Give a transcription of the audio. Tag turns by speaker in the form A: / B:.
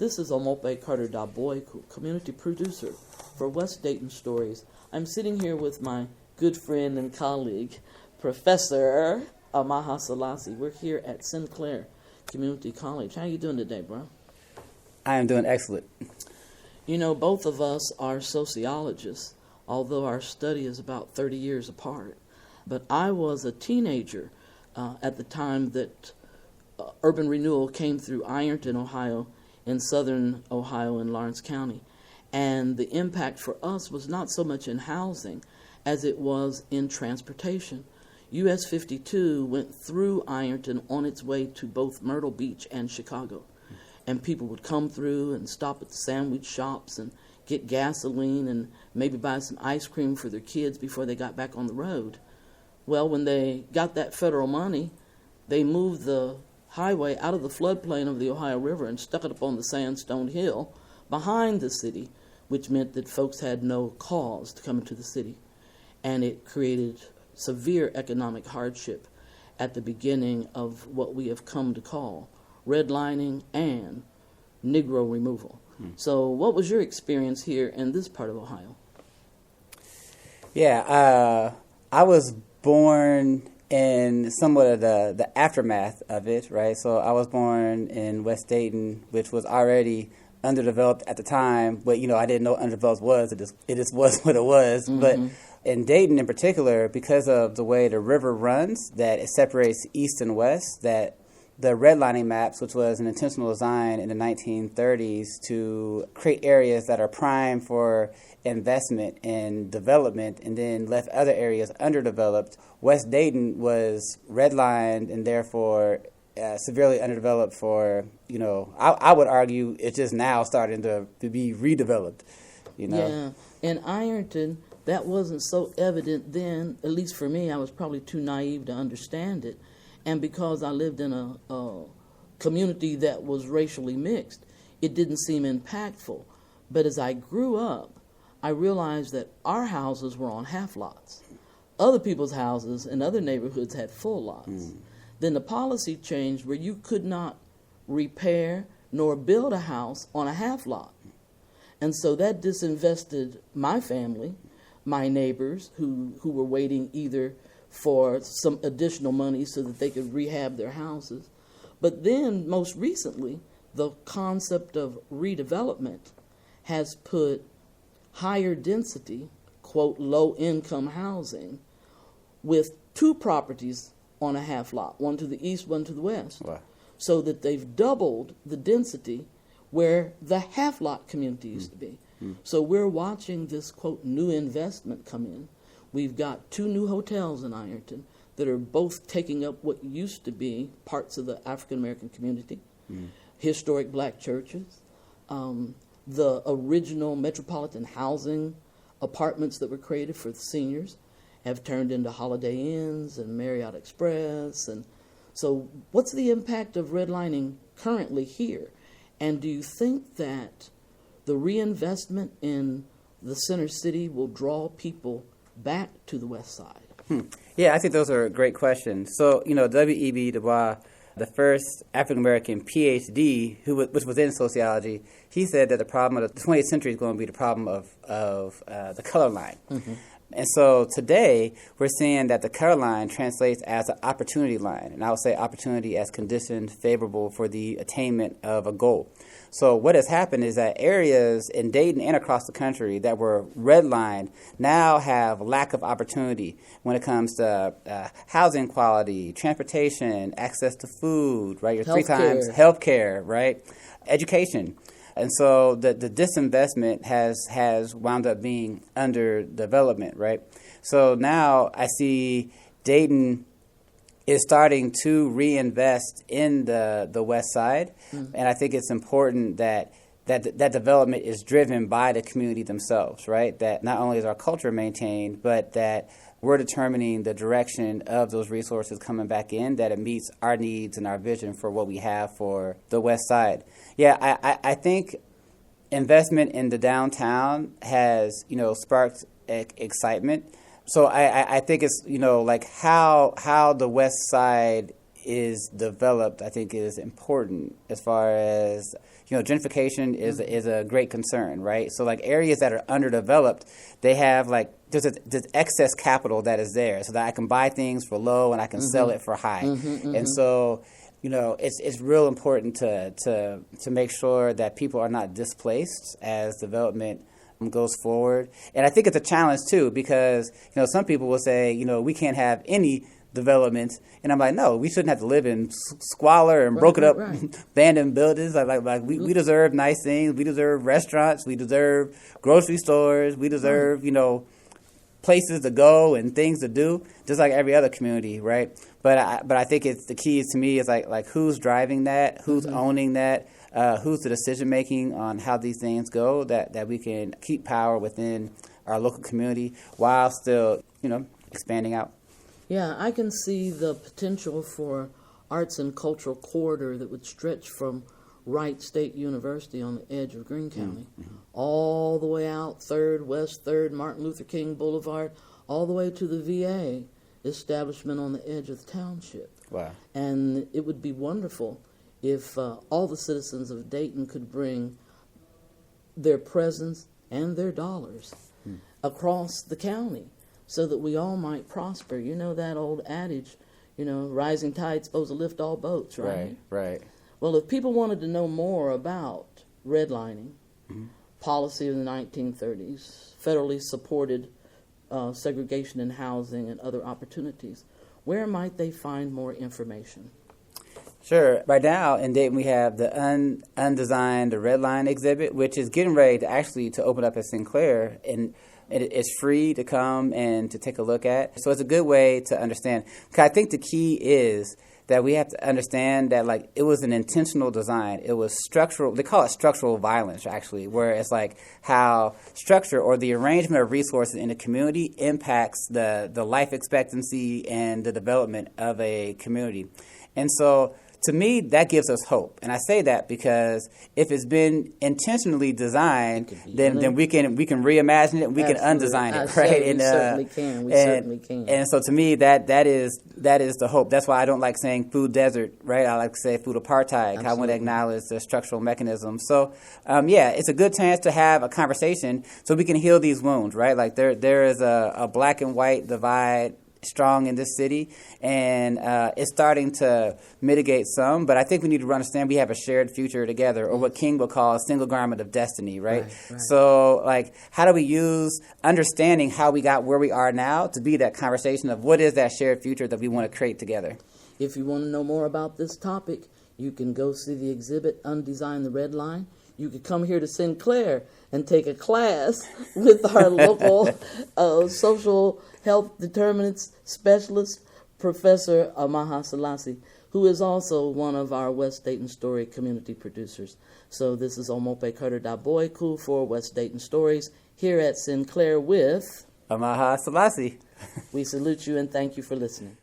A: This is Omopé Carter Daboiku, community producer for West Dayton Stories. I'm sitting here with my good friend and colleague, Professor Amaha Sellassie. We're here at Sinclair Community College. How you doing today, bro?
B: I am doing excellent.
A: You know, both of us are sociologists, although our study is about 30 years apart. But I was a teenager at the time that urban renewal came through Ironton, Ohio, in southern Ohio in Lawrence County. And the impact for us was not so much in housing as it was in transportation. US 52 went through Ironton on its way to both Myrtle Beach and Chicago. And people would come through and stop at the sandwich shops and get gasoline and maybe buy some ice cream for their kids before they got back on the road. Well, when they got that federal money, they moved the highway out of the floodplain of the Ohio River and stuck it up on the sandstone hill behind the city, which meant that folks had no cause to come into the city. And it created severe economic hardship at the beginning of what we have come to call redlining and Negro removal. So what was your experience here in this part of Ohio?
B: Yeah, I was born in somewhat of the aftermath of it, right? So I was born in West Dayton, which was already underdeveloped at the time, but, you know, I didn't know what underdeveloped was. It just was what it was. Mm-hmm. But in Dayton in particular, because of the way the river runs, that it separates east and west, that the redlining maps, which was an intentional design in the 1930s to create areas that are prime for investment and development and then left other areas underdeveloped. West Dayton was redlined and therefore severely underdeveloped for, you know, I would argue it's just now starting to be redeveloped, you know.
A: Yeah, in Ironton, that wasn't so evident then, at least for me. I was probably too naive to understand it. And because I lived in a community that was racially mixed, it didn't seem impactful. But as I grew up, I realized that our houses were on half lots. Other people's houses in other neighborhoods had full lots. Then the policy changed where you could not repair nor build a house on a half lot. And so that disinvested my family, my neighbors who were waiting either for some additional money so that they could rehab their houses. But then, most recently, the concept of redevelopment has put higher density, quote, low-income housing with two properties on a half lot, one to the east, one to the west. Wow. So that they've doubled the density where the half lot community used to be. So we're watching this, quote, new investment come in. We've got two new hotels in Ironton that are both taking up what used to be parts of the African-American community, historic black churches, the original metropolitan housing apartments that were created for the seniors have turned into Holiday Inns and Marriott Express. And so what's the impact of redlining currently here? And do you think that the reinvestment in the center city will draw people back to the west side?
B: Yeah, I think those are great questions. So, you know, W.E.B. Du Bois, the first African-American PhD, which was in sociology, he said that the problem of the 20th century is going to be the problem of the color line. And so today, we're seeing that the color line translates as an opportunity line. And I would say opportunity as conditioned, favorable for the attainment of a goal. So what has happened is that areas in Dayton and across the country that were redlined now have lack of opportunity when it comes to housing quality, transportation, access to food, right? Your 3 times healthcare, right? Education. And so the disinvestment has wound up being underdevelopment, right? So now I see Dayton is starting to reinvest in the west side, and I think it's important that development is driven by the community themselves, right? That not only is our culture maintained, but that we're determining the direction of those resources coming back in, that it meets our needs and our vision for what we have for the west side. Yeah, I think investment in the downtown has, you know, sparked excitement. So I think it's, you know, like how the west side is developed, I think is important as far as, gentrification is a great concern, right? So like areas that are underdeveloped, they have like there's excess capital that is there, so that I can buy things for low and I can sell it for high, and so. It's real important to make sure that people are not displaced as development goes forward. And I think it's a challenge too, because some people will say we can't have any development, and I'm like, no, we shouldn't have to live in squalor and broken up abandoned buildings. Like we deserve nice things. We deserve restaurants. We deserve grocery stores. We deserve places to go and things to do, just like every other community, right? But I think it's the key to me is like who's driving that, who's owning that, who's the decision making on how these things go, that we can keep power within our local community while still expanding out.
A: Yeah, I can see the potential for arts and cultural corridor that would stretch from Wright State University on the edge of Greene County, all the way out 3rd, West 3rd, Martin Luther King Boulevard, all the way to the VA establishment on the edge of the township.
B: Wow. And
A: it would be wonderful if all the citizens of Dayton could bring their presence and their dollars across the county so that we all might prosper. You know that old adage, rising tide's supposed to lift all boats, right?
B: Right.
A: Well, if people wanted to know more about redlining, policy of the 1930s, federally supported segregation in housing and other opportunities, where might they find more information?
B: Sure. Right now in Dayton we have the Undesign the Redline exhibit, which is getting ready to open up at Sinclair, and it's free to come and to take a look at. So it's a good way to understand. Because I think the key is that we have to understand that it was an intentional design. It was structural. They call it structural violence, actually, where it's like how structure or the arrangement of resources in a community impacts the life expectancy and the development of a community. And so to me, that gives us hope. And I say that because if it's been intentionally designed, then we can reimagine it and we can undesign it, right?
A: We certainly can. We certainly can.
B: And so to me, that is the hope. That's why I don't like saying food desert, right? I like to say food apartheid. Absolutely. I want to acknowledge the structural mechanism. So it's a good chance to have a conversation so we can heal these wounds, right? Like there is a black and white divide strong in this city, and it's starting to mitigate some, but I think we need to understand we have a shared future together, or what King would call a single garment of destiny, right? So how do we use understanding how we got where we are now to be that conversation of what is that shared future that we want to create together?
A: If you want to know more about this topic, you can go see the exhibit Undesign the Redline. You could come here to Sinclair and take a class with our local social health determinants specialist, Professor Amaha Sellassie, who is also one of our West Dayton Story community producers. So this is Omopé Carter Daboiku for West Dayton Stories here at Sinclair with
B: Amaha Sellassie.
A: We salute you and thank you for listening.